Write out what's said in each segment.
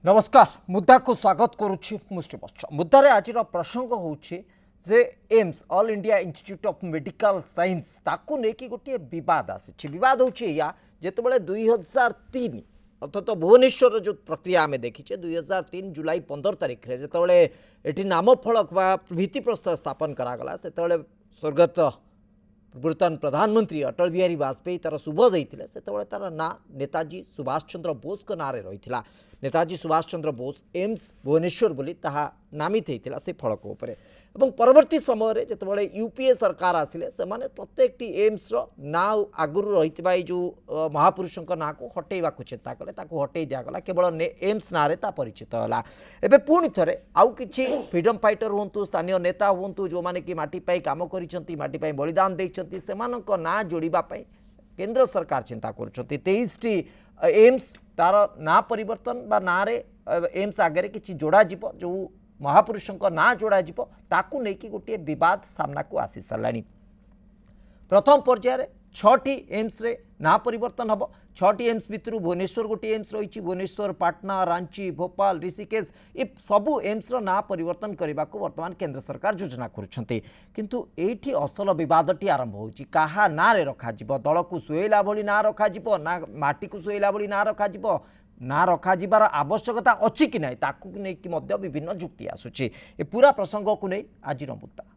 नमस्कार मुद्दा को स्वागत करुच्ची मुष्टिबच्च मुद्दारे आज प्रसंग होउछि जे AIIMS All India Institute of Medical Science ताकू नेकी गोटे विवाद आसी विवाद होउछि या जेतेबेले 2003 अर्थात भुवनेश्वर जो प्रक्रिया आम देखीचे 2003 जुलाई 15 तारिख रे जेतेबेले एठी नाम फलक बा भित्तिप्रस्तर स्थापन करागला सेतेबेले स्वर्गत पूर्वतन प्रधानमंत्री अटल बिहारी वाजपेयी तार शुभ देते से तार ना नेताजी सुभाष चंद्र बोस को नारे रही नेताजी सुभाष चंद्र बोस एम्स भुवनेश्वर बोली ताहा नामित होता से फलक उपरे एवं परवर्ती समय जितेबाला यूपीए सरकार आसिले से माने प्रत्येक एम्स ना आगुरी रही जो महापुरुषों ना को हटेवा चिंता कले हटई दिगला केवल एम्स ना रे परिचित है एवं पुणी थे आउ कि फ्रीडम फाइटर हूँ स्थानीय नेता हूँ जो मैंने कि माटी काम कर बलिदान देते से ना जोड़ापी केंद्र सरकार चिंता कर 23टी एम्स तार ना परिवर्तन बा ना रे एम्स आगे किसी जोड़ा जीव जो महापुरुषों ना जोड़ा जीव ताकू नहीं गोटे विवाद सामना को आसी सारा प्रथम पर्यायर 6टी एम्स रे ना परिवर्तन हम 6टी एम्स भितर भुवनेश्वर गोटे एम्स रही भुवनेश्वर पाटना रांची भोपाल ऋषिकेश ये सबू एम्स ना परिवर्तन करने को वर्तमान केंद्र सरकार योजना करुछंती किंतु एठी असल विवादटी आरंभ होची कहा ना रे रखा जीव दल को सुएला भली ना रखा जीव ना माटी को सुएला भली ना रखा जीव ना रखा जीवार आवश्यकता अच्छी कि नहीं ताकू नहीं मध्य विभिन्न जुक्ति आसुची ए पूरा प्रसंग को नहीं आज मुद्दा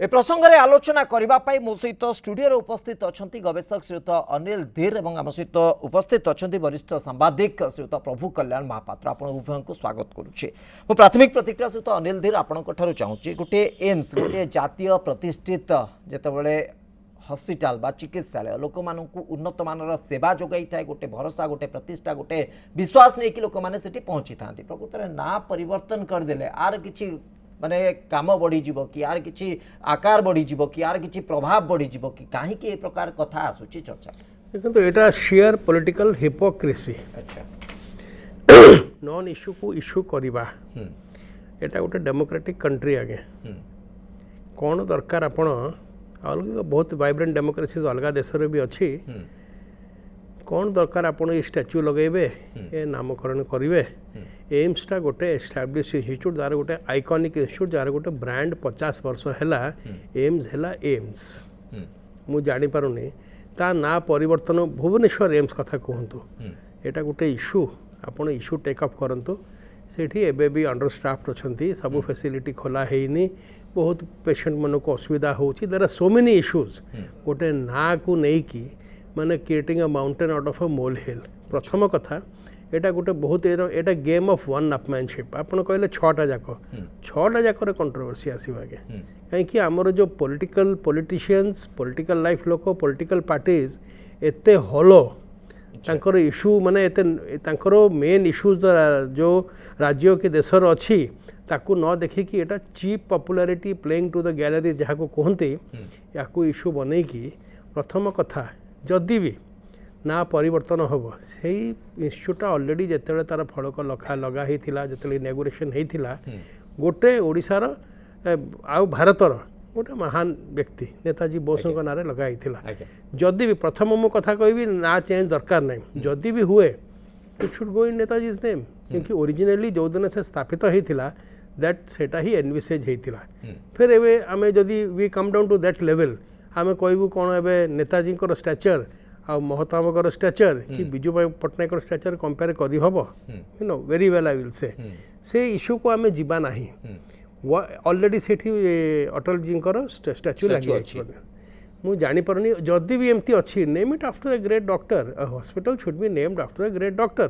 ए प्रसंग में आलोचना करने मो सहित स्टूडियो उपस्थित अच्छा गवेषक श्रीयुत अनिल धीर और आम सहित उपस्थित अच्छा वरिष्ठ सांबादिक श्रीयुत प्रभु कल्याण महापात्र आप उभय को स्वागत करुच्छे मो प्राथमिक प्रतिक्रिया सहित अनिल धीर आपंठ चाहूँगी गोटे एम्स गोटे जातीय प्रतिष्ठित जितेबाला हस्पिटाल बा चिकित्सालय लोक मानू उन्नत मानर सेवा जोगाई था गोटे भरोसा गोटे प्रतिष्ठा गोटे विश्वास नहीं कि लोक मैंने से पहुँची था प्रकृत में ना परिवर्तन करदे आर कि माने काम बढ़ी जीव कि यार किसी आकार बढ़ी जीव कि यार किसी प्रभाव बढ़ी जीव कि कहीं ए प्रकार कथा आसूची चर्चा देखो एटा शेयर पॉलिटिकल हिपोक्रेसी अच्छा नॉन इश्यू को इश्यू करवा एटा गोटे डेमोक्रेटिक कंट्री आगे कौन दरकार आपण अलग बहुत वाइब्रेंट डेमोक्रेसी अलग देश भी अच्छी कौन दरकार आपण ये स्टैच्यू लगेबे ए नामकरण करेंगे एम्सटा गोटे एस्टाब्लीश इन्स्टिट्यूट जार गोटे आइकॉनिक इन्स्टिट्यूट जार गोटे ब्रांड 50 वर्ष है एम्स है एम्स मु जानी पारुनी ता ना परिवर्तन भुवनेश्वर एम्स कथा कहतु एटा गोटे इश्यू आपण इश्यू टेकअप करंतु सेठी एबे भी अंडर स्टाफ्ड अच्छी सब फैसिलिटी खोला हैनी बहुत पेशेंट मन को असुविधा होची there are so many issues गोटे ना को नहीं कि माने creating a mountain out of a mole hill प्रथम कथा एटा गोटे बहुत एटा गेम ऑफ वन अपमैनशिप आपन कहले 6टा जाक कंट्रोवर्सी आसीबा के कहीं आमर जो पॉलिटिशियंस पॉलिटिकल लाइफ लोक पॉलिटिकल पार्टीज एते हॉलो तांकर इश्यू माने एते तांकर मेन इश्यूज जो राज्य के देशर अच्छी ताकू न देखी कि एटा cheap popularity playing to the gallery जहाँ को कहते या इश्यू बनै कि प्रथम कथा जदि भी ना परिवर्तन हम से इन्स्टिट्यूट ऑलरेडी जिते तार फलक लखा लगा जो इनॉग्रेशन होता गोटे ओडिशार आ भारतर गोटे महान व्यक्ति नेताजी बोस ना लगाई जदि भी प्रथम मो कथा कहि ना चेंज दरकार नहीं जदि भी हुए it should go in Netaji's name क्योंकि ओरिजिनली जो दिन से स्थापित होता दैट सेटा ही एनविसेज होता फिर एवं आम जदि we come down to that level आम कहूँ कौन ए नेताजी स्टैचर आ महताब स्टैचर कि विजु पट्टनायक स्टैचर कंपेयर करी हबो you know very well I will से इश्यू को आमे जीवा नाही ऑलरेडी सेठी अटल जी स्टैच्यू लगी मु जानी परनी जदि भी एमती अच्छी name it after a great doctor a hospital should be named after a great doctor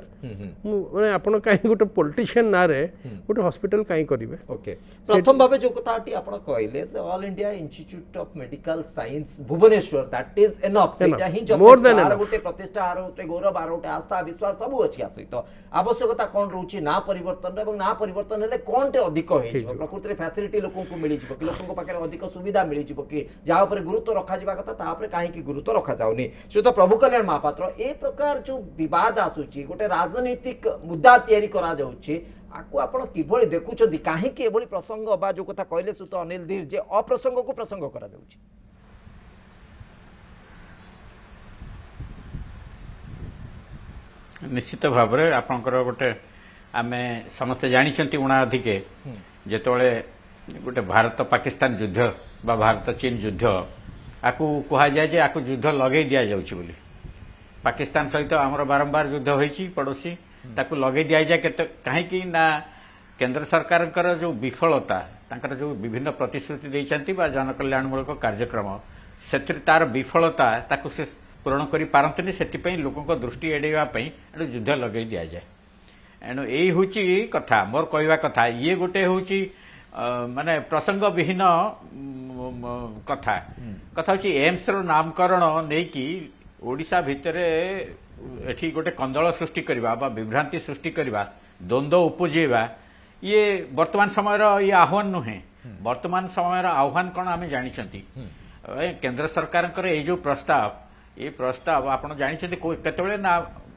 माने आपण काई गोटे पॉलिटिशियन ना रे गोटे हॉस्पिटल काई करिवे ओके प्रथम भाबे जो कथाटी आपण कहले से All India Institute of Medical Science Bhubaneswar that is enough सेटा ही जब गोटे प्रतिष्ठा आरो गोटे गौरव आरो गोटे आस्था विश्वास सब अछि सहित आवश्यकता कोन रहउची ना परिवर्तन एवं ना परिवर्तन हेले कोनटे अधिक होई प्रकृति रे फैसिलिटी लोकन को मिली जिवो कि लोकन को पाखे अधिक सुविधा मिली जिवो कि जा ऊपर गुरुत्व रखा कथा तापर कहीं गुरुत्व रखा जाऊनी श्रीयुत प्रभु कल्याण महापात्र ए प्रकार जो विवाद आसूची गोटे राजनीतिक मुद्दा तैयारी करा जाउची आपको आपण किभଳି देखुछथि काहे कि एभଳି प्रसंग बा जो कथा कहले सुत अनिल धीर जे अप्रसंग को प्रसंग करा जाउछि निश्चित भाव में आपंकर गोटे आम समस्ते जानते उणा अधिके जिते गोटे भारत पाकिस्तान युद्ध बा भारत चीन युद्ध आपको कह जाए जे आपको युद्ध लगे दि जाऊँगी बोली पाकिस्तान सहित आमर बारंबार युद्ध होती पड़ोसी ताकू लगे दि जाए कहीं ना केंद्र सरकार जो विफलता तांकर जो विभिन्न प्रतिश्रुति देइचंती बा जनकल्याणमूलक कार्यक्रम से तार विफलता ताकू से पूरण कर पारंतनी से लोकों दृष्टि एड़ाई युद्ध लगे दि जाए एणु यही हूँ कथा मोर कहवा कथा ये गोटे हूँ माने प्रसंग विहीन कथा कथा हूँ एम्स रो नामकरण नहीं कि ओडिशा भितर एठी गोटे कंदल सृष्टि करवा बा विभ्रांति सृष्टि करवा द्वंद्व उपजेवा ये वर्तमान समय ये आह्वान नुहे वर्तमान समय आह्वान कौन आम जानी केंद्र सरकार ये जो प्रस्ताव आप जानते केतबेले ना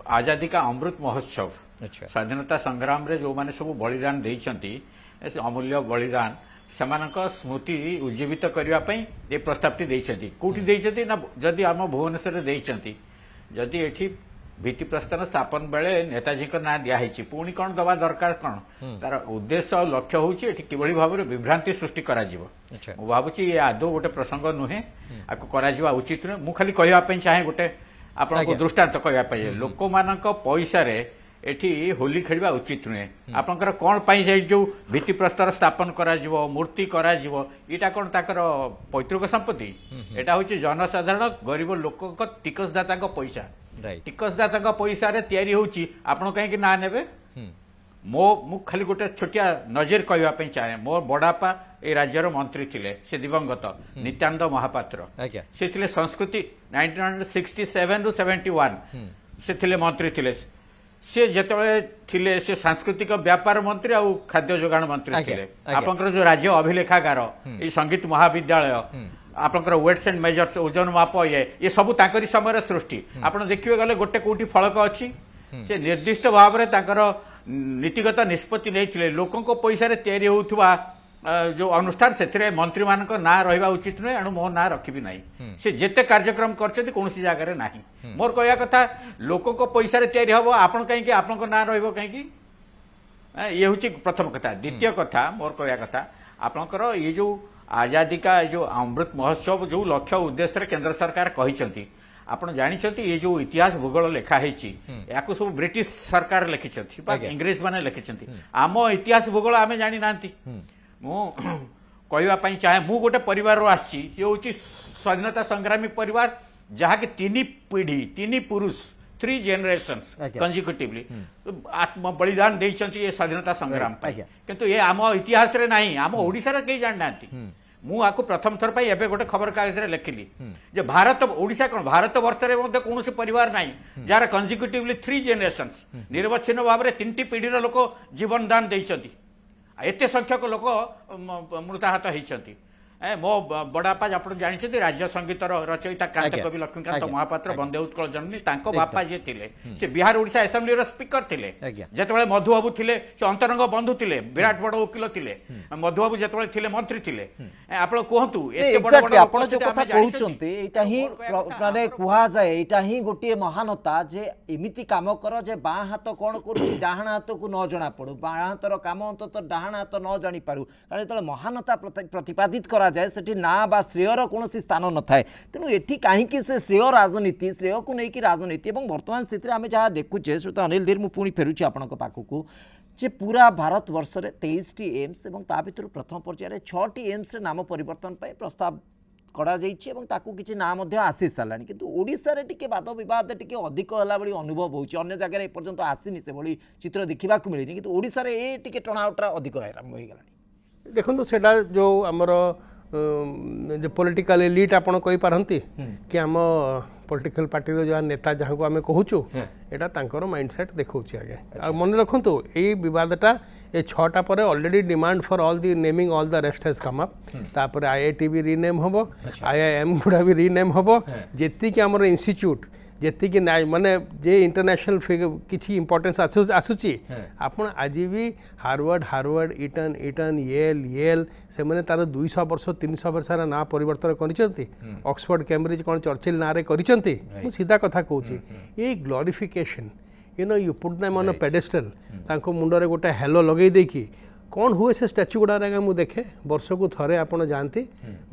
आजादी का अमृत महोत्सव स्वाधीनता संग्राम रे जो माने सब बलिदान देइचंती अमूल्य बलिदान सेमानक स्मृति उज्जीवित करने ये प्रस्तावटी देइचंती कोठी देइचंती ना जदि आम भुवनेश्वर देइचंती जदि एठी भित्तिप्रस्तर स्थापन बेले नेताजी को ना दिखाई पुणी कौन दवा दरकार कौन तार उद्देश्य और लक्ष्य हूँ किभली भाव में विभ्रांति सृष्टि मुझे भावुँ ये आदौ गोटे प्रसंग नुहे आपको करा उचित नुहे मुझे खाली कहवाई चाहे गोटे आपको दृष्टांत कहवाई लोक मान पैसा एठी होली खेलवा उचित नुहे आपंकर कौन पाई जो भित्तिप्रस्तर स्थापन करा मूर्ति करा इटा कौन ताकर पैतृक संपत्ति एटा हूँ जनसाधारण गरीब लोक टिकसदाता पैसा टिकसदाता पैसा तैयारी होची आपण कहीं ना नेबे मु खाली गोटे छोटिया नजर कहवाई चाहे मो बड़ापा ए राज्यर मंत्री थिले से दिवंगत नित्यानंद महापात्र से थिले संस्कृति 1967 रु 71 से थिले मंत्री थिले से जेतबेले थिले से सांस्कृतिक व्यापार मंत्री आ खाद्य जोगाण मंत्री थिले आपनकर जो राज्य अभिलेखागार ए संगीत महाविद्यालय आपनकर वेट्स एंड मेजर्स ओजन माप ये सब ताकरी समय सृष्टि आपन देखिए गले गोटे कोठी फलक अच्छी से निर्दिष्ट भाव में ताकर नीतिगत निष्पत्ति नहीं लोकों को पैसा तैयारी होउथुवा जो अनुष्ठान से मंत्री मान ना रहा उचित नुहे एणु मो ना रखी ना से जिते कार्यक्रम कर कौन जगह ना मोर कहया कथा लोकों को पैसा तैयारी हम आपन कहीं आपन ना रही ये हूँ प्रथम कथा द्वितीय कथा मोर कहया कथा आपंकर ये जो आजादी का जो अमृत महोत्सव जो लक्ष्य उद्देश्य केंद्र सरकार कहते आपण जानते ये जो इतिहास भूगोल लिखाई या सब ब्रिटिश सरकार लिखिं इंग्रेज मैंने लिखिं आम इतिहास भूगोल आम जानी ना कहवाई चाहे मु गोटे परिवार आसी हूँ स्वाधीनता संग्रामी परिवार जहाँकि तीन पीढ़ी तीन पुरुष 3 generations कंजिक्यूटिवली आत्म बलिदान देइचंती ये स्वाधीनता संग्राम किंतु ये आम इतिहास रे नहीं आम ओडिसा रे कई जान नांती मु आको प्रथम थर पाई एबे गोटे खबर कागज रे लिखिली जे भारत ओडिसा कोन भारत वर्ष रे मध्ये कोनोसी परिवार नहीं जार कंजिक्यूटिवली 3 generations निर्वच्छिन्न भाव रे 3टी पीढ़ीर लोक जीवन दान देइचंती एते संख्यक लोक मृताहत होइचंती मो बड़ापा आप जानते राज्य संगीतर रचयिता कांत कवि लक्ष्मीकांत महापात्र वंदे उत्कल जननी बापा जी थे बिहार ओडिशा असेंबली स्पीकर थे जिते मधुबाबू थे से अंतरंग बंधु थे विराट बड़ वकिल थे मधुबाबू जिते मंत्री थे आप कहतु कहुए गोटे महानता जे एमती कम कर जे बाँ हाथ कौन कर डाण हाथ को न जना पड़ू बाँ हाथर कम अंत डाण हाथ न जानी पारू कारण जो महानता प्रतिपादित करा जाए सेठी ना बा श्रेयर कौन स्थान न थाए तेणु एठी कहीं से श्रेय राजनीति श्रेय को लेकिन राजनीति और वर्तमान स्थिति आम जहाँ देखुचे श्रोता अनिल धीर मुझे पुणी फेरुची आपण पाखक जे पूरा भारत वर्ष में 23टी एम्स और ता भर प्रथम पर्यायर 6टी एम्स नाम परिवर्तन प्रस्ताव करा किसी ना आसी सारा किंतु ओडिशा रे टिके वाद विवाद टिके अधिक होला बड़ी अनुभव होउची अन्य जगह एपर्यंत आसीनी से भली चित्र देखा मिलनी किंतु ओडिशा रे ए टिके टर्नआउट अधिक आरंभ हो गलानी देखो सेटा जो आमर जो पॉलिटिकल एलिट आपण कहि पारंती कि आम पॉलिटिकल पार्टी रो जो नेता जहाँ को आम कहूँ एटा तांकर माइंडसेट देखौछि आगे आ मन रखंतु ए विवादटा ए 6टा पर already demand for all the naming all the rest has come up तापर आईआईटी भी रीनेम हबो आईआईएम गुडा भी रीनेम हबो जेति कि हमर इंस्टीट्यूट जेतिकी माने जे इंटरनेशनल किसी इंपोर्टेंस आसुची आपण आज भी हार्वर्ड इटन येल से मैंने तार 200 वर्ष 300 वर्ष ना परिवर्तन कर ऑक्सफोर्ड कैम्ब्रिज कौन चर्चिल ना कर सीधा कथा कहूँ ये glorification you put them on a pedestal तांको मुंडरे गोटे हेलो लगे देकी कौन हुए से स्टाच्यू गुड़ा मुझे देखे वर्ष को थरे आपड़ जाती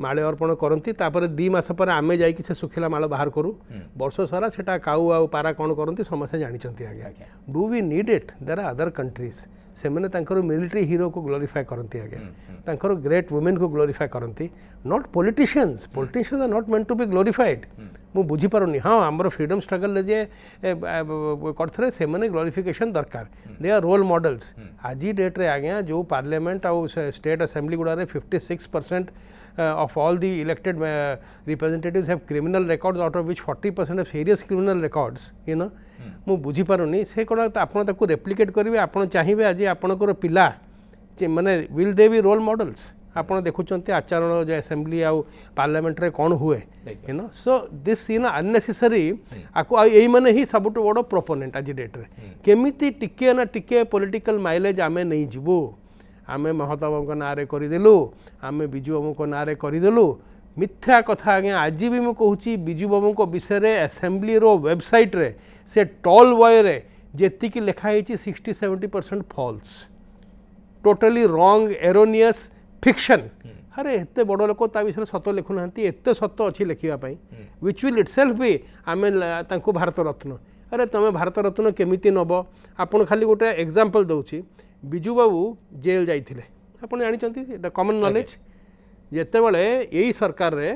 माले अर्पण करती 2 मास पर आम जा सुखिला माल बाहर करूँ वर्ष सारा से काऊ आउ पारा कौन करती समस्ते जानते आगे do we need it there are other countries से मैंने मिलिट्री हीरो को ग्लोरीफाए करती आगे ग्रेट वुमेन को ग्लोरीफाए करती not politicians are not meant to be glorified मु बुझीपारुनी हाँ आमर फ्रीडम स्ट्रगल जे करते से मैंने ग्लोरीफिकेशन दरकार दे आर रोल मॉडल्स आज डेट्रे आज्ञा जो पार्लियामेंट आउ स्टेट असेंबली गुड़ा 56% of all the elected representatives have criminal records out of which 40% have serious criminal records मु बुझी पारुनी से कौन आपन ताको रेप्लिकेट करेंगे आपन चाहिए आज आपणकर पिला माने will they be role models आपन देखुचंती आचरण जो असेंबली आउ पार्लियामेंट रे कौन हुए सो दिस अननेसेसरी आको यही माने ही सबुठ बड़ प्रोपोनेंट आज डेट रे केमिति टिके ना टिके पॉलिटिकल माइलेज आमे नहीं जीवु आमे महता बाबू ना करदेलु आमे बिजू बाबू ना करदेलु मिथ्या कथा आज्ञा आज भी मुझे कहूँ बिजू बाबू को विषय में असेंबली रो वेबसाइट रे से टॉल बॉय रे जेतिकी लिखाई 60-70% false totally wrong erroneous fiction अरे एत बड़ लोक ता विषय सत लिखुना एत सत अच्छी लिखापी विच विल इटसेल्फ भी आम भारत रत्न अरे तुम भारत रत्न केमिति नब आपन खाली गोटे एग्जांपल दूची बिजू बाबू जेल जाइथिले आपन जानिचंती कॉमन नॉलेज जेतेबेले यही सरकार रे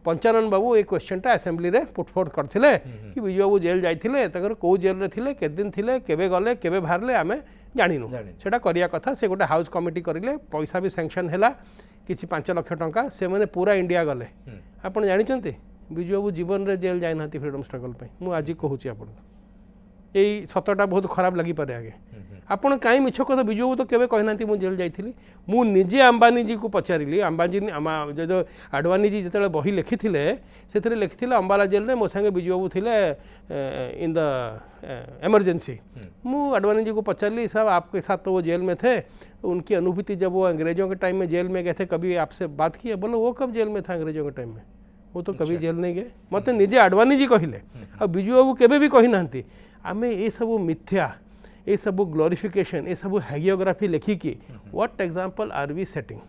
पंचानन बाबू ये क्वेश्चनटा असेंबली रे पुटफोर्थ करथिले कि बिजू बाबू जेल जाइथिले तकर को जेल रे थिले के दिन थिले केबे गले केबे बाहरले आमे जानिनु सेटा करिया कथा से गोटे हाउस कमिटी करिले पैसा भी सैंक्शन हैला किछि 5 लाख टंका से माने पूरा इंडिया गले आपन जानिचंती बिजू बाबू जीवन रे जेल जाय नांती फ्रीडम स्ट्रगल पे मु आज कहूची आपन यही सतटा बहुत खराब लगी पारे आगे आपन कहीं मिछ कथा बिजू बाबू तो केबे कहना मु जेल जाइथिली मु निजे अंबानी जी को पचारिली अंबानी जो आडवाणी जी जिते बही लिखिथिले से लिखिथिले अंबाला जेल रे मो संगे बिजू बाबू थिले इन द इमरजेंसी मु आडवाणी जी को पचारली साहब आपके साथ तो वो जेल में थे उनकी अनुभूति जब वो अंग्रेजों के टाइम में जेल में गए थे कभी आपसे बात की है बोलो वो कब जेल में था अंग्रेजों के टाइम में वो तो कभी जेल नहीं गए मत निजे आडवाणी जी कहले आ बिजू बाबू केबे भी कही नांती आमे ये सब मिथ्या ये सब ग्लोरिफिकेशन ये सब हैगियोग्राफी लिखिकी what example are we setting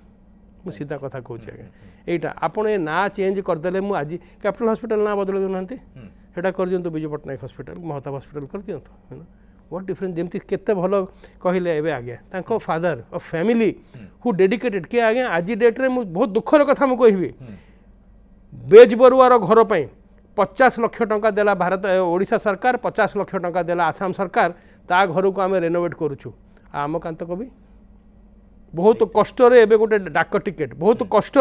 मु सीधा कथा कहूँ आगे यहाँ आपड़ ये ना चेंज करदे मुझे आज कैपिटल हॉस्पिटल ना बदल देना सेटा कर दिंतु बिजू पट्टनायक हॉस्पिटल महताब हॉस्पिटल कर दिंतु व्हाट डिफरेंस जमती केते भल कहले एबे आगे तांको father a family who dedicated के आगे आज डेट रे बहुत दुखर कथा मु कहबी बेज बरुआर घर पर 50 लाख टंका देला भारत ओडिशा सरकार 50 लाख टंका देला आसाम सरकार ता घर को आम रेनोवेट करुचु आम कांत कवि बहुत कष्ट एबे गोटे डाक टिकेट बहुत कष्ट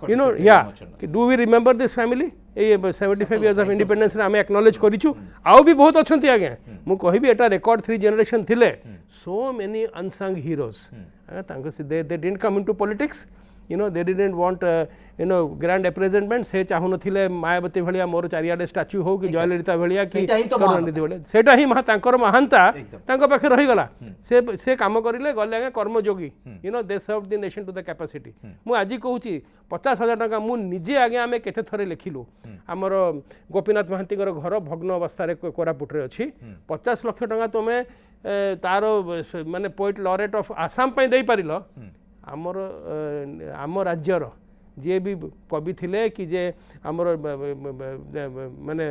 यू नो या do we remember this family ये 75 इयर्स ऑफ इंडिपेंडेंस आम एक्नॉलेज करिचु आउ भी बहुत अच्छा आज्ञा मु कहबी एटा रिकॉर्ड 3 जनरेशन थिले so many unsung heroes they didn't come into politics they didn't want grand appraisement से चाहू नथिले मायावती भलिया मोर चारियाडे स्टैच्यू हो कि जयललिता भलिया कि करुणानिधि भलिया सेटा ही तांकर महानता तांको पाखे रही गला से काम करिले गले आगे कर्मयोगी they serve the nation to the capacity मु आज कहूची 50,000 टंका मु निजे आगे आमे केते थरे लिखिलु हमर गोपीनाथ महांती घर भग्न अवस्था रे कोरापुट रे अछि 50 लाख टंका तुमे तार माने पोएट लॉरेट ऑफ आसाम पई देई पारिलो आम राज्यर जी भी कवि थिले कि जे आमर माने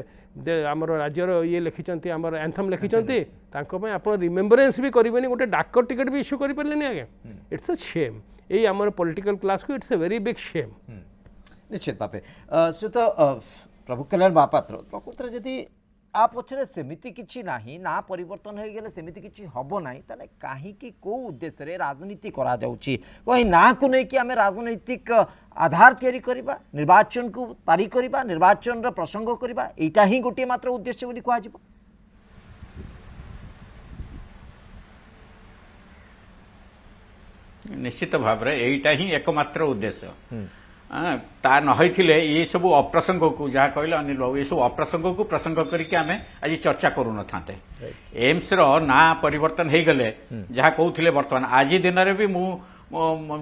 आमर राज्यर ये लिखिचंती आमर एंथम लिखिचंती तांको में आपण रिमेम्बरेंस भी करिबेनी गोटे डाक टिकेट भी इश्यू करि परलेनी आगे इट्स अ शेम एई आमर पॉलिटिकल क्लास को it's a very big shame निश्चित भावे से तो प्रभु कल्याण महापात्र प्रकृत जदि आ पछरे सेमिति किछि नाही ना परिवर्तन हो गले सेमिति किछि हबो नाही ताले काहे कि को उद्देश्य रे राजनीति करा जाउछि कहि ना को नै कि हमें राजनीतिक आधार तैयारी करिबा निर्वाचन को पारी करिबा निर्वाचन रो प्रसंग करिबा एटा ही गोटे मात्र उद्देश्य बोली कहा जिवो निश्चित भाव रे एटा ही एकमात्र उद्देश्य ता नहैथिले ये सब अप्रसंग को जहाँ कहले अनिल बाबू ये सब अप्रसंग को प्रसंग करके आमे आज चर्चा करू न थांते एम्स रो ना परिवर्तन हे गले जहाँ कहूथिले वर्तमान आज दिन रे भी मु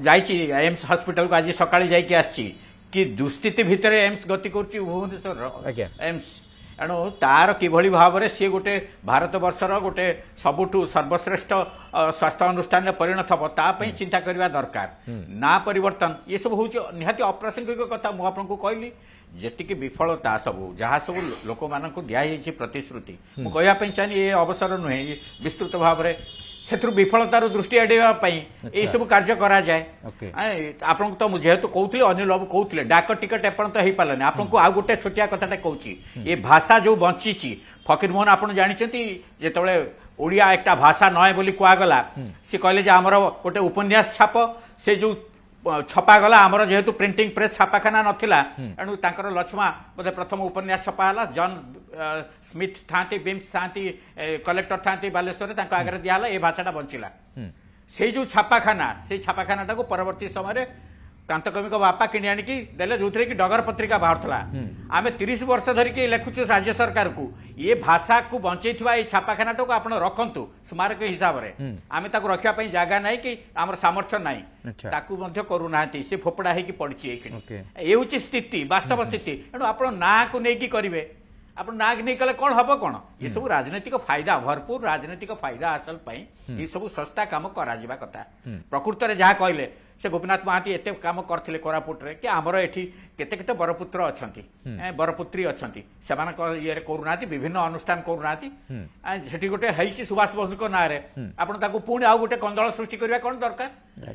जाइछि एम्स हॉस्पिटल को आज सकाळे जाई के आछि कि दुस्थिति भितर एम्स गति करुछि भुवनेश्वर एम्स एणु तार किभଳି भाव सी गोटे भारत वर्षर गोटे सबुठु सर्वश्रेष्ठ स्वास्थ्य अनुष्ठान में परिणत हम तापाई चिंता करने दरकार ना परिवर्तन ये सब हूँ निहाती अप्रासंगिक कथा मुझे आपको कहली जी विफलता सब जहाँ सब लोक मान दिखाई प्रतिश्रुति मुझे कहवाई चाहिए ये अवसर नुहे विस्तृत भाव में से विफलतार दृष्टि एड़ाई यही सब कार्य करा जाए आपन तो जेहेतु कहते अनिल बाबू कहते डाक टिकट एपर्यंत हो पारे आपको आउ गोटे छोटिया कथाटा कहूँ ये भाषा जो बंची फकीर मोहन आप जानते जिते ओडिया एक भाषा नए बोली कहगला सी कहले आमर गोटे उपन्यास छाप से जो छपागला आमर जेहेतु प्रिंटिंग प्रेस छापाखाना नथिला एणु तांकर लक्ष्मा बोधे प्रथम उपन्यास छपाला जॉन स्मिथ थांती बिम्स थांती कलेक्टर थांती बालेश्वर तांको आगे दियाला ए भाषाटा बंचिला से जो छापाखाना से छापाखाना को परवर्ती समय कांतकवि बापा किणी आनिकी देले जो कि डगर पत्रिका बाहर आम 30 वर्ष धरिकी लेखुचु राज्य सरकार को ये भाषा को बंचई ये छापाखाना को आप रखु स्मारक हिसाब से आम रखापी जगह ना कि आम सामर्थ्य ना करूना सी फोपड़ा होगी पड़ी ये हूँ स्थिति वास्तव स्थिति एणु आप ना को लेकिन करेंगे आप ना नहीं कले कौन हम कौन ये सब राजनीतिक फायदा भरपूर राजनीतिक फायदा हासिल ये सब सस्ता काम करा कथा प्रकृत में जहाँ कहले से गोपीनाथ महांती एते काम करथिले कोरापुट रे कि हमर एठी केते केते बरपुत्र अछंती बरपुत्री अछंती सेमान ये करूना विभिन्न अनुष्ठान करूना सेठी गोटे हैछि सुभाष बोस को ना रे आपण ताको पुणी आउ गोटे कंदल सृष्टि करबा कोन दरकार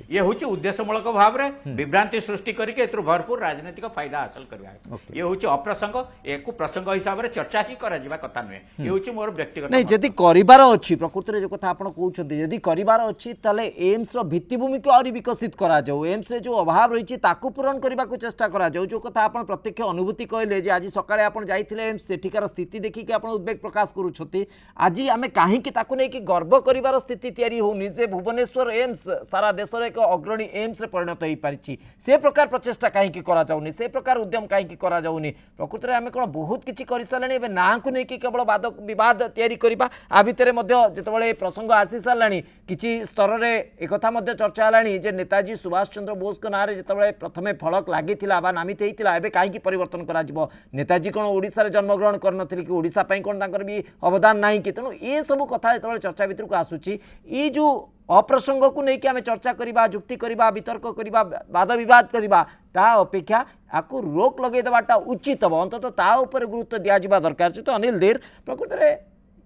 ये होछि उद्देश्यमूलक भाव रे विभ्रांति सृष्टि करके एतरो भरपूर राजनीतिक फायदा हासिल करबा ये होछि अप्रसंग एको प्रसंग हिसाब रे चर्चा ही करा जिबा कथा नुहे ये होछि मोर व्यक्तिगत नहीं जदी करिवार अछि प्रकृति रे जो कथा आपण कहउछथि जदी करिवार अछि ताले एम्स रो भित्तिभूमि को और विकसित करा जाऊ एम्स रे जो अभाव रही ताकू पूरण करने को चेष्टा करा जाऊ जो कथा आप प्रत्यक्ष अनुभूति कहले जे आज सकाळे आप जाइथिले एम्स सेठिकार स्थिति देखिक आप उद्वेग प्रकाश करूछथि आज आमे काहे कि ताकू नै कि गर्व करिवार स्थिति तयारी होउनी जे भुवनेश्वर एम्स सारा देश रे एक अग्रणी एम्स रे परिणत होई पारिछि से प्रकार प्रचेष्टा काहे कि करा जाउनी से प्रकार उद्यम काहे कि करा जाउनी प्रकृति रे आमे कोन बहुत किछि करि सालानी एबे ना को नै कि केवल वाद विवाद तयारी करिबा आ भितरे मध्ये जेतबळे प्रसंग आसी सालानी किछि स्तर रे एक कथा मध्ये चर्चा हलानी जे नेताजी सुभाष चंद्र बोस को नारे जिते प्रथमे फलक लगी नामित होता है कहीं परिवर्तन करा नेताजी कौन ओडिशा रे जन्मग्रहण करनथिले कि ओडिशा पई कौन तांकर भी अवदान नहीं कि तेणु ये सब कथा जो चर्चा भितर को आसूची ये जो अप्रसंग को लेकिन आम चर्चा करवा जुक्ति करवा वितर्क करवा वाद विवाद करवा ता अपेक्षा आपको रोक लगेदेवाटा उचित हम अंततः ता उपर गुरुत्व दिया दरकार तो अनिल देर प्रकृति में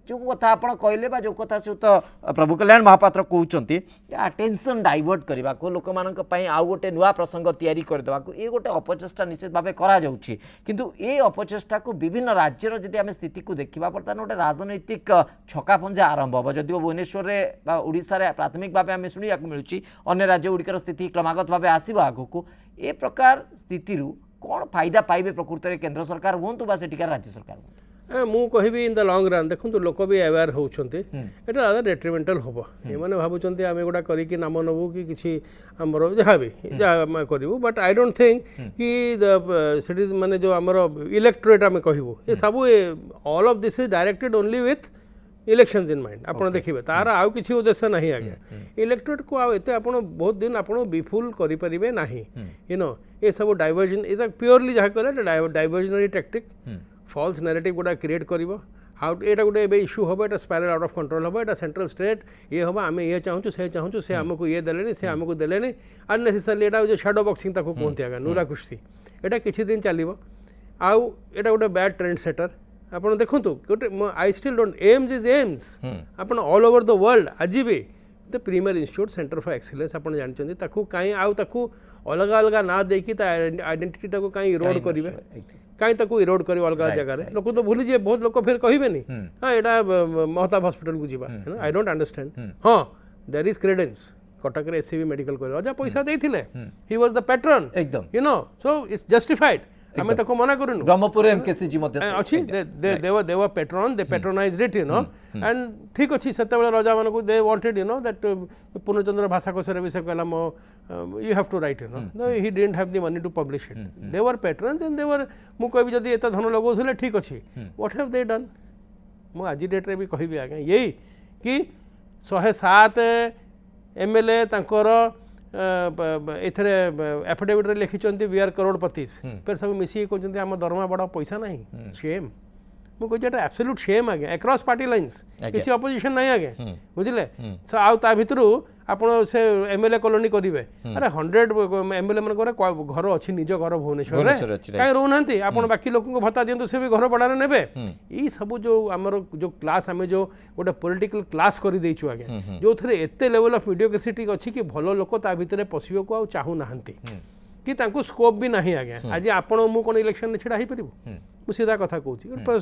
जो कथा आप कहले जो कथा सहित प्रभु कल्याण महापात्र कहते अटेंशन डाइवर्ट करने को लोक मानी आउ गोटे नुआ प्रसंग तैयारी करदेवा ये गोटे अपचेष्टा निश्चित भाव किंतु ये अपचेष्टा को विभिन्न राज्यर जदि आम स्थिति को देखा बर्तमान गोटे राजनैतिक छकापंजा आरंभ हम जदिव भुवनेश्वर में ओडिशा प्राथमिक भाव आम शुणा मिलूँ अन्य राज्य गुड़िकर स्थिति क्रमागत भाव आसो आगक ए प्रकार स्थिति कौन फायदा पाइबे प्रकृत में केंद्र सरकार हूँ बा सेठिकार राज्य सरकार हूँ मु कहि इन द लॉन्ग रन देखो लोक भी अवेयर होउछन्ते एटा रादर डेट्रिमेंटल होबो ए माने भाबुछन्ते आमे गोटा करी कि नाम नबु कि किछि हमरो जहा भी जा करिवु बट आई डोंट थिंक कि द सिटीज माने जो हमरो इलेक्टोरेट आमे कहिवु ए सब all of this is directed only with elections in mind आपण देखिबे तार आउ किछि उद्देश्य नहीं आगे इलेक्टोरेट को आउ एते आपण बहुत दिन आपण विफुल करि परिबे नाही यू नो ए सब डाइवर्जन इज प्योरली जहा करे डाइवर्जनरी टैक्टिक फॉल्स नैरेटिव गोटा क्रिएट करिवो हाउ एटा गोटे एबे इश्यू होबो एटा स्पाइरल आउट ऑफ कंट्रोल होबो एटा सेंट्रल स्टेट ये होबो आमे ये चाहूँ से हमको ये देलेनी से हमको देलेनी अननेसेसरली एटा जो शैडो बॉक्सिंग ताको कोनती आगा नूरा कुश्ती एटा किछि दिन चलिवो आउ एटा गोटे बैड ट्रेंड सेटर आपण देखंतु गोटे I still don't AIIMS is AIIMS आपण ऑल ओवर द वर्ल्ड आज भी the premier institute centre for excellence आपण जानचंदी ताको काई आउ ताको अलग अलग ना देकी ता आइडेंटिटी ताको काई इरोड करिवे कहीं तक इरोड कर अलग जगह लोक तो भूली जाए बहुत लोग फिर कहे हाँ यहाँ महताब हॉस्पिटल को जीवा आई डोंट अंडरस्टैंड हाँ देयर इज क्रेडेंस कटक रे एससीबी मेडिकल कर अजा पैसा देथिले ही वाज द पैटर्न एकदम you know so it's justified आमे ताको मना करूनु ब्रह्मपुर एमकेसीजी अच्छी they were patron, they patronized it, and ठीक अच्छी सेतेबेले राजा मानक they wanted, that पूर्णचंद्र भाषा कोश रे विषय कहला मो you have to write, no, he didn't have the money to publish it. They were patrons and they were मु कहबी जदी एता धन लगौथले ठीक अच्छी. What have they done? मु आज डेट रे भी कहबी आगे यही कि 107 एमएलए तांकर एथरे एफिडेविट रे लिखिचंती वी आर करोड़पतिस फिर सब मिसी कहते आम दरमा बड़ा पैसा नहीं सेम मु कहूँ एटा एब्सोल्यूट सेम आगे अक्रॉस पार्टी लाइन्स किसी अपोजिशन नहीं आगे बुझिले सो आउ ता भितरु आपण से एमएलए कॉलोनी करिवे अरे 100 एमएलए मन घर अच्छी निज घर भुवनेश्वर रे काई रहउनांती आपण बाकी लोक को भत्ता दियंतु से भी घर बड़ारे नेबे ई सब जो हमर जो क्लास हमें जो गोटे पॉलिटिकल क्लास करि दैछु आगे जो थरे एते लेवल ऑफ मीडियोक्रेसी अछि कि भलो लोक ता भितरे पसियो को आ चाहू नाहंती कि तांको स्कोप भी नहीं आगे आज आपण मु कोन इलेक्शन छिड़ा ही परिबो मु सीधा कथा कहूँ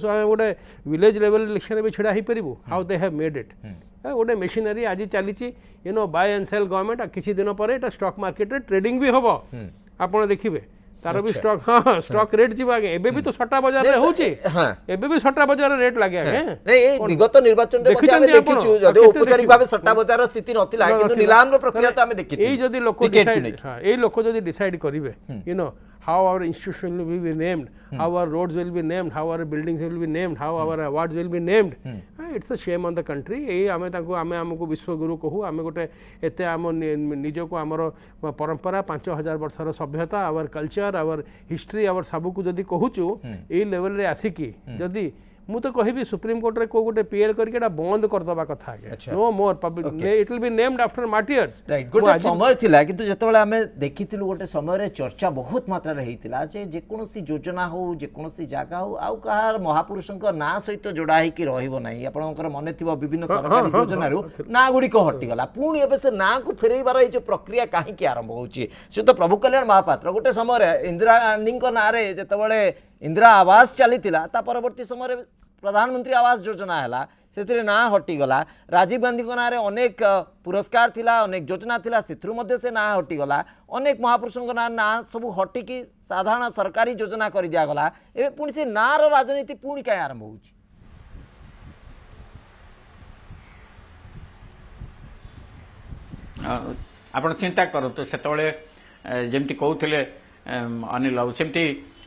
गोटे विलेज लेवल इलेक्शन भी छिड़ा ही परिबो how they have made it गोटे मेशिनरी आज चली बाय एंड सेल गवर्नमेंट किसी दिन पर एटा स्टॉक मार्केट रे ट्रेडिंग भी होबो आपण देखिबे तार भी स्टॉक हाँ स्टॉक रेट जीवा आगे एबे भी तो सट्टा बाजार रे होची एबे भी सट्टा बाजार रेट लागे आगे नहीं ए विगत निर्वाचन रे मध्ये आमे देखिछु जदि औपचारिक भाबे सट्टा बाजार स्थिति नथिला किंतु नीलाम रो प्रक्रिया तो आमे देखिछु एई जदि लोक डिसाइड हां एई लोक जदि डिसाइड करिवे how our institution will be named, how our roads will be named, how our buildings will be named, how our awards will be named. It's a shame on the country. ये आमे ताको आमे हमको विश्वगुरु कहू आमे गोटे एते आम निज को आमर परंपरा 5000 वर्षर सभ्यता our culture our history our सबू को जदि कहूचु ए लेवल रे आसिकी जदि मु तो कहबी सुप्रीम कोर्ट रे को गोटे पीएल करके बंद कर दबा कथा no more public it will be named after martyrs right गोटे समय थिला किंतु जेतेबेले हमें देखिथिलु गोटे समय रे चर्चा बहुत मात्रा रे हेतिला जे कोनोसी योजना हो जे कोनोसी जागा हो आउ कहार महापुरुषक ना सहित जोड़ा ही कि रहइबो नाही आपनकर मने थिबो विभिन्न सरकारी योजना रु ना गुडी को हटि गला पुणी एबे से ना को फेरैबार ए जे प्रक्रिया काहे कि आरंभ होउची से तो प्रभु कल्याण महापात्र गोटे समय रे इंदिरा गांधी को ना रे जेतेबेले इंदिरा आवास चलीतिला ता परवर्ती समय रे प्रधानमंत्री आवास योजना है से ना हटिगला राजीव गांधी को ना अनेक पुरस्कार थिला अनेक योजना थिला से ना हटिगला अनेक महापुरुषों ना ना सब हटिकी साधारण सरकारी योजना कर दिगला ए पुणी से ना रो राजनीति पुणी क्या आरंभ हो आपण चिंता करतु सेतबेले जेमती कहउथिले अनिल बाबू सेमती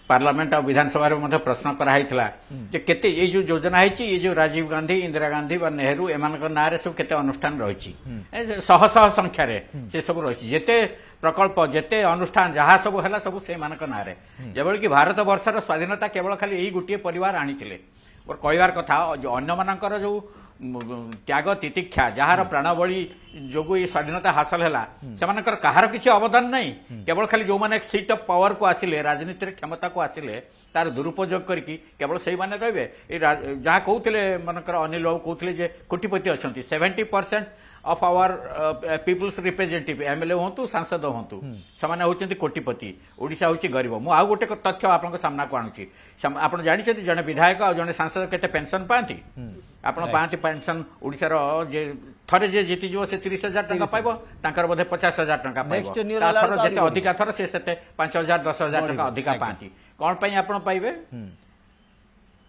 पार्लियामेंट और विधानसभा रे प्रश्न कराइला जे केते ये जो योजना है ये जो राजीव गांधी इंदिरा गांधी व नेहरू एमान ना सब केते अनुष्ठान रही शह शह संख्या रे से सब रही जेते प्रकल्प जेते अनुष्ठान जहाँ सब है सब से ना जबल कि भारत वर्षर स्वाधीनता केवल खाली यही गोटे परिवार आनीथिले और कहबार कथा अन्य मानकर जो त्याग तितिक्षा जार प्राणबली जोगु ये स्वाधीनता हासिल है से कहार किसी अवदान नहीं केवल खाली जो मैंने सीट ऑफ पावर को आसिले राजनीति रे क्षमता को आसिले तार दुरुपयोग करके केवल से मैंने रहिबे जहाँ कहते मनकर अनिल बाबू कहते जे कोटिपति अच्छा 70% of our peoples representative MLA हूँ सांसद हूँ से होती कोटिपति ओडिशा हूँ गरीब मु आउ गोटे तथ्य आपन सामना को आणुची आप जानते जड़े विधायक और जड़े सांसद केते पेंशन पाती आपन पाती पेंशन ओडिशार जे थरे जे जीति जो से 30,000 टंका पाइबो तांकर बोधे 50,000 टंका पाइबो थर जेते अधिका थर से 5,000 10,000 टंका अधिका पाती कौन पई आपन पाइबे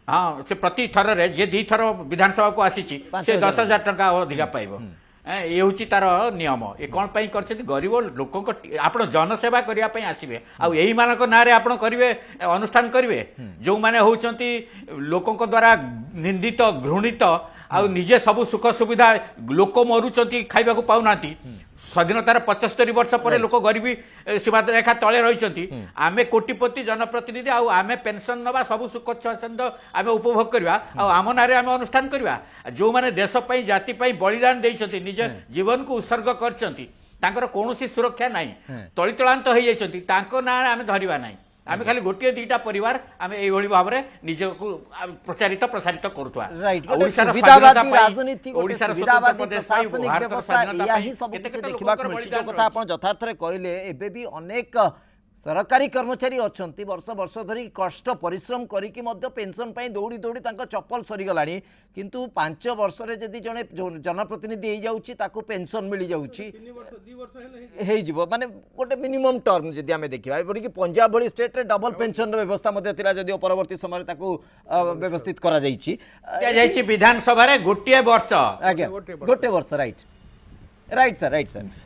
हाँ से प्रति थर रे जे दी थर विधानसभा को आसी से 10,000 टंका अधिका पाइबो ये हूँ तार नियम ये कौन पाई कर गरीब लोक आप जनसेवा करने आसवे आई मानक ना आप करेंगे अनुष्ठान करेंगे जो मैंने होती लोकों द्वारा निंदित घृणित आउ निजे सब सुख सुविधा लोक मरुंच खाइबा को पाऊना स्वाधीनतार 75 वर्ष पर लोक गरीबी सीमा रेखा तले रही आमे कोटिपति जनप्रतिनिधि आमे पेंशन नवा सब सुख छंद आमे उपभोग करवा आम नारे आमे अनुष्ठान करवा जो माने देश पई जाति पई बलिदान देइछथि निज जीवन को उत्सर्ग करछथि तांकर कोनोसी सुरक्षा नाही तळितळांत होई जाइछथि तांको ना आमे धरिबा नाही आमे खाली गोटे दीटा परिवार आमे एई भली भाबरे निज को प्रचारित प्रसारित करतुआ ओडिशार सुविधावादी राजनीति ओडिशार सुविधावादी प्रशासनिक व्यवस्था यही सब किछि देखिबा मिछि जो कथा आपण यथार्थ रे कहले एबे भी अनेक सरकारी कर्मचारी अच्छा वर्ष वर्ष धरी कष्ट परिश्रम करके पेंशन पाई दौड़ी दौड़ी चप्पल सरीगला किंतु 5 वर्ष रे जदि जड़े जनप्रतिनिधि हो जाऊँ पेंशन मिल जाऊँगी माने गोटे मिनिमम टर्म जदि आम देखा एपरिक पंजाब भली स्टेट रे डबल पेंशन व्यवस्था जदिव परवर्ती समय व्यवस्थित करा विधानसभा रे गोटे वर्ष आज्ञा गोटे वर्ष राइट सर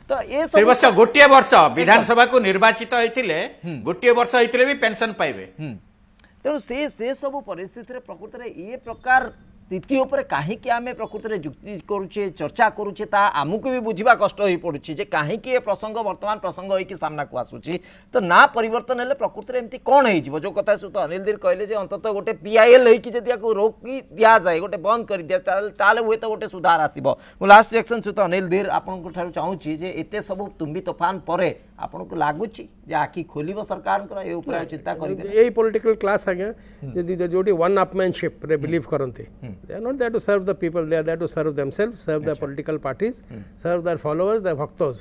तो ये सब वर्ष गोटे वर्ष विधानसभा को निर्वाचित होइतिले गोटे वर्ष होइतिले भी पेंशन पाइबे तेणु से सब परिस्थिति रे प्रकृति रे ये प्रकार स्थिति उपर कहीं आम प्रकृति में जुक्ति करुचे चर्चा करुचे ता आमको भी बुझा कष्ट हो पड़ुछि जे कहीं ये प्रसंग वर्तमान प्रसंग होइकि सामना को आसुछि तो ना परिवर्तन हेले प्रकृति में एमती कौन हो जो कथा सहित अनिल दीर कहले अंततः गोटे पीआईएल होइकि जदि याको रोकी दिया जाए गोटे बंद कर दिया ताले हुए तो गोटे सुधार आसीबो मु लास्ट रिएक्शन सहित अनिल दीर आपन ठारू चाहूछि जे एते सब तुम्बी तूफान परे आपनको लागुछि जे आखि खोलिबो सरकार ए ऊपर चिंता करिबे यही पॉलिटिकल क्लास आज्ञा जदि जोटी वन अपमैनशिप रे बिलीव करते they are not there to serve the people, they are there to serve themselves, serve their political parties, serve their followers, their भक्तोस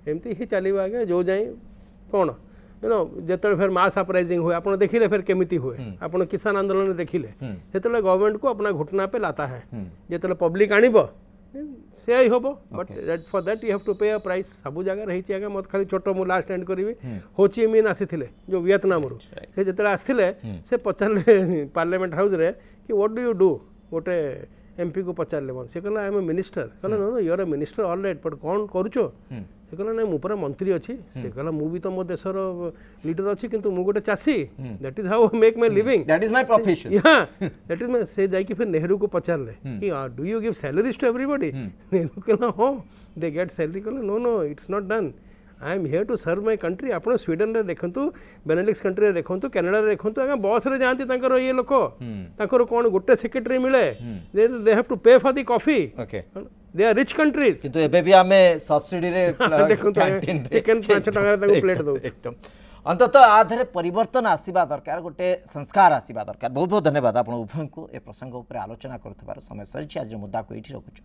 एमती ही चलिबा आगे जो जाई कौन यू नो जेतले फिर मास अपराइजिंग हुए आपन देखिले फिर केमिति हुए आपन किसान आंदोलन देखिले जेतले गवर्नमेंट को अपना घुटना पे लाता है जेतले पब्लिक आनिबो से ही होबो but for that you have to pay a price सब जगह रही छी आगे मत खाली छोटो मु लास्ट एंड करिवे होची मिन आसीथिले जो वियतनाम रो से जेतले आसीथिले से पचारले पार्लियामेंट हाउस रे कि व्हाट डू यू डू गोटे एमपी को पचारे से कहला आई एम ए मिनिस्टर कहला no no you are a minister all right but कौन करुचो से कहला ना मुझे मंत्री अच्छी से कहला मु भी तो मो देशर लीडर अच्छी किंतु मु गोटे चासी that is how make my living that is my profession या दैट इज माय से जाई फिर नेहरू को पचारले कि do you give salaries to everybody Nehru कहला हां दे गेट सैलरी कहला no no it's not done I am here to serve my country आपण स्वीडन रे देखंतु बेनेलिक्स कंट्री रे देखंतु कनाडा रे देखंतु आगे बस रे जानती तांकर ये लोक तांकर कोन गोटे सेक्रेटरी मिले they have to pay for the coffee okay they are rich countries किंतु एबे भी हमें सब्सिडी रे देखंतु चिकन 5 टका रे ताको प्लेट दो एकदम अंततः आधारे परिवर्तन आसीबा दरकार गोटे संस्कार आसीबा दरकार बहुत बहुत धन्यवाद आपण उभय को ए प्रसंग ऊपर आलोचना करथबार समय सरिछि आज मुद्दा को एठी रखुछु।